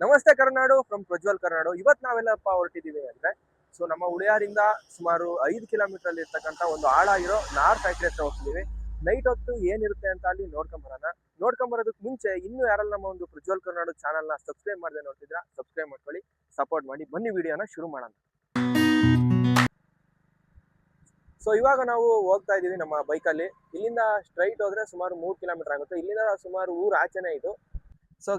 ನಮಸ್ತೆ ಕರ್ನಾಡು ಫ್ರಮ್ ಪ್ರಜ್ವಲ್ ಕರ್ನಾಡು. ಇವತ್ತು ನಾವೆಲ್ಲಪ್ಪ ಹೊರಟಿದ್ದೀವಿ ಅಂದ್ರೆ ನಮ್ಮ ಉಳಿಯಾರಿಂದ ಸುಮಾರು 5 ಕಿಲೋಮೀಟರ್ ಅಲ್ಲಿ ಇರ್ತಕ್ಕಂಥ ಒಂದು ಹಾಳಾಗಿರೋ ನಾರ್ ಫ್ಯಾಕ್ಟ್ರಿ ಹತ್ರ ಹೋಗ್ತಿದ್ದೀವಿ. ನೈಟ್ ಹೊತ್ತು ಏನಿರುತ್ತೆ ಅಂತ ಅಲ್ಲಿ ನೋಡ್ಕೊಂಬರೋದಕ್ಕೆ ಮುಂಚೆ ಇನ್ನು ಯಾರಲ್ಲ ನಮ್ಮ ಒಂದು ಪ್ರಜ್ವಲ್ ಕರ್ನಾಡು ಚಾನಲ್ನ ಸಬ್ಸ್ಕ್ರೈಬ್ ಮಾಡದೆ ನೋಡ್ತಿದ್ರ ಸಬ್ಸ್ಕ್ರೈಬ್ ಮಾಡ್ಕೊಳ್ಳಿ, ಸಪೋರ್ಟ್ ಮಾಡಿ. ಬನ್ನಿ ವಿಡಿಯೋನ ಶುರು ಮಾಡೋಣ. ಇವಾಗ ನಾವು ಹೋಗ್ತಾ ಇದೀವಿ ನಮ್ಮ ಬೈಕಲ್ಲಿ. ಇಲ್ಲಿಂದ ಸ್ಟ್ರೈಟ್ ಹೋದ್ರೆ ಸುಮಾರು 3 ಕಿಲೋಮೀಟರ್ ಆಗುತ್ತೆ. ಇಲ್ಲಿಂದ ಸುಮಾರು ಊರು ಆಚೆನೆ ಇದು.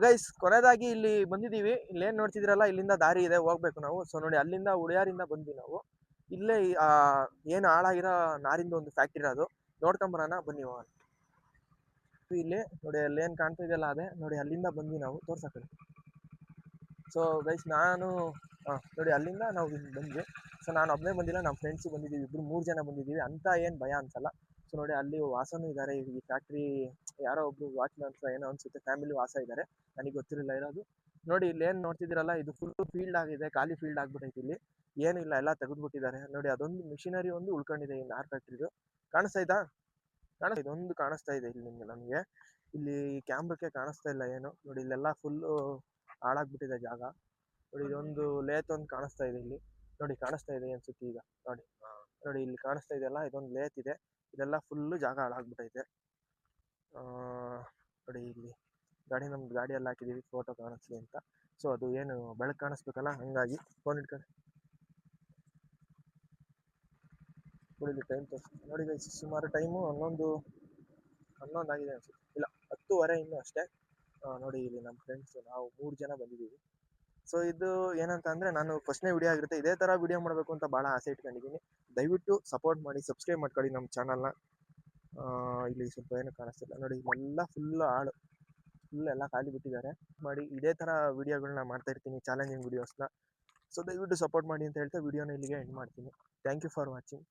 ಗೈಸ್, ಕೊನೆಯದಾಗಿ ಇಲ್ಲಿ ಬಂದಿದ್ದೀವಿ. ಇಲ್ಲೇನ್ ನೋಡ್ತಿದ್ರಲ್ಲ, ಇಲ್ಲಿಂದ ದಾರಿ ಇದೆ, ಹೋಗ್ಬೇಕು ನಾವು. ನೋಡಿ, ಅಲ್ಲಿಂದ ಉಳಿಯಾರಿಂದ ಬಂದ್ವಿ ನಾವು. ಇಲ್ಲೇ ಏನು ಹಾಳಾಗಿರೋ ನಾರಿಂದ ಒಂದು ಫ್ಯಾಕ್ಟ್ರಿ ಅದು, ನೋಡ್ಕೊಂಬರೋಣ ಬನ್ನಿ ಹೋಗೋಣ. ಇಲ್ಲಿ ನೋಡಿ, ಅಲ್ಲಿ ಏನ್ ಕಾಣ್ತಾ ಇದೆಯಲ್ಲ ಅದೇ ನೋಡಿ, ಅಲ್ಲಿಂದ ಬಂದ್ವಿ ನಾವು. ತೋರ್ಸಕ್ಕೆ ಗೈಸ್, ನಾನು ನೋಡಿ ಅಲ್ಲಿಂದ ನಾವು ಬಂದ್ವಿ. ನಾನು ಒಬ್ಬನೇ ಬಂದಿಲ್ಲ, ನಮ್ಮ ಫ್ರೆಂಡ್ಸು ಬಂದಿದ್ದೀವಿ, 3 ಜನ ಬಂದಿದ್ದೀವಿ. ಅಂತ ಏನು ಭಯ ಅನ್ಸಲ್ಲ. ನೋಡಿ, ಅಲ್ಲಿ ವಾಸನೂ ಇದ್ದಾರೆ. ಈ ಫ್ಯಾಕ್ಟ್ರಿ ಯಾರೋ ಒಬ್ರು ವಾಚ್ಮನ್ಸ್ ಏನೋ ಅನ್ಸುತ್ತೆ, ಫ್ಯಾಮಿಲಿ ವಾಸ ಇದ್ದಾರೆ, ನನಗೆ ಗೊತ್ತಿರಲಿಲ್ಲ ಇರೋದು. ನೋಡಿ, ಇಲ್ಲಿ ಏನು ನೋಡ್ತಿದ್ದೀರಲ್ಲ, ಇದು ಫುಲ್ ಫೀಲ್ಡ್ ಆಗಿದೆ, ಖಾಲಿ ಫೀಲ್ಡ್ ಆಗ್ಬಿಟ್ಟೈತಿ. ಇಲ್ಲಿ ಏನಿಲ್ಲ, ಎಲ್ಲ ತೆಗೆದ್ಬಿಟ್ಟಿದ್ದಾರೆ. ನೋಡಿ, ಅದೊಂದು ಮಿಷಿನರಿ ಒಂದು ಉಳ್ಕೊಂಡಿದೆ ಈ ನಾರ್ ಫ್ಯಾಕ್ಟ್ರಿದು. ಕಾಣಿಸ್ತಾ ಇದೊಂದು ಕಾಣಿಸ್ತಾ ಇದೆ ಇಲ್ಲಿ ನಮಗೆ. ಇಲ್ಲಿ ಕ್ಯಾಮ್ರಕ್ಕೆ ಕಾಣಿಸ್ತಾ ಇಲ್ಲ ಏನು. ನೋಡಿ, ಇಲ್ಲೆಲ್ಲ ಫುಲ್ಲು ಹಾಳಾಗ್ಬಿಟ್ಟಿದೆ ಜಾಗ. ನೋಡಿ, ಇದೊಂದು ಲೇತ್ ಒಂದು ಕಾಣಿಸ್ತಾ ಇದೆ ಇಲ್ಲಿ. ನೋಡಿ, ಕಾಣಿಸ್ತಾ ಇದೆ ಅನ್ಸುತ್ತೆ ಈಗ. ನೋಡಿ ಇಲ್ಲಿ ಕಾಣಿಸ್ತಾ ಇದೆಯಲ್ಲ, ಇದೊಂದು ಲೇತ್ ಇದೆ. ಇದೆಲ್ಲ ಫುಲ್ಲು ಜಾಗ ಹಾಳಾಗ್ಬಿಟ್ಟೈತೆ. ನೋಡಿ, ಇಲ್ಲಿ ನಮ್ದು ಗಾಡಿಯಲ್ಲಿ ಹಾಕಿದೀವಿ ಫೋಟೋ ಕಾಣಿಸ್ಲಿ ಅಂತ. ಅದು ಏನು ಬೆಳಕು ಕಾಣಿಸ್ಬೇಕಲ್ಲ, ಹಂಗಾಗಿ ಫೋನ್ ಇಟ್ಕೊಂಡು ನೋಡಿ. ಟೈಮ್ ನೋಡಿ ಗೈಸ್, ಸುಮಾರು ಟೈಮು 11 ಆಗಿದೆ ಅನ್ಸುತ್ತೆ. ಇಲ್ಲ, 10:15 ಇನ್ನೂ ಅಷ್ಟೇ. ನೋಡಿ, ಇಲ್ಲಿ ನಮ್ಮ ಫ್ರೆಂಡ್ಸ್ ನಾವು 3 ಜನ ಬಂದಿದ್ದೀವಿ. ಇದು ಏನಂತ ಅಂದ್ರೆ, ನಾನು ಫಸ್ಟ್ನೇ ವಿಡಿಯೋ ಆಗಿರುತ್ತೆ. ಇದೇ ತರ ವಿಡಿಯೋ ಮಾಡಬೇಕು ಅಂತ ಭಾಳ ಆಸೆ ಇಟ್ಕೊಂಡಿದ್ದೀನಿ. ದಯವಿಟ್ಟು ಸಪೋರ್ಟ್ ಮಾಡಿ, ಸಬ್ಸ್ಕ್ರೈಬ್ ಮಾಡ್ಕೊಳ್ಳಿ ನಮ್ಮ ಚಾನಲ್ನ. ಇಲ್ಲಿ ಸ್ವಲ್ಪ ಏನು ಕಾಣಿಸ್ತಿಲ್ಲ ನೋಡಿ, ಇಲ್ಲೆಲ್ಲ ಫುಲ್ ಎಲ್ಲ ಖಾಲಿ ಬಿಟ್ಟಿದ್ದಾರೆ. ಮಾಡಿ ಇದೇ ತರ ವಿಡಿಯೋಗಳನ್ನ ಮಾಡ್ತಾ ಇರ್ತೀನಿ, ಚಾಲೆಂಜಿಂಗ್ ವಿಡಿಯೋಸ್ನ. ದಯವಿಟ್ಟು ಸಪೋರ್ಟ್ ಮಾಡಿ ಅಂತ ಹೇಳ್ತಾ ವಿಡಿಯೋನ ಇಲ್ಲಿಗೆ ಎಂಡ್ ಮಾಡ್ತೀನಿ. Thank you for watching.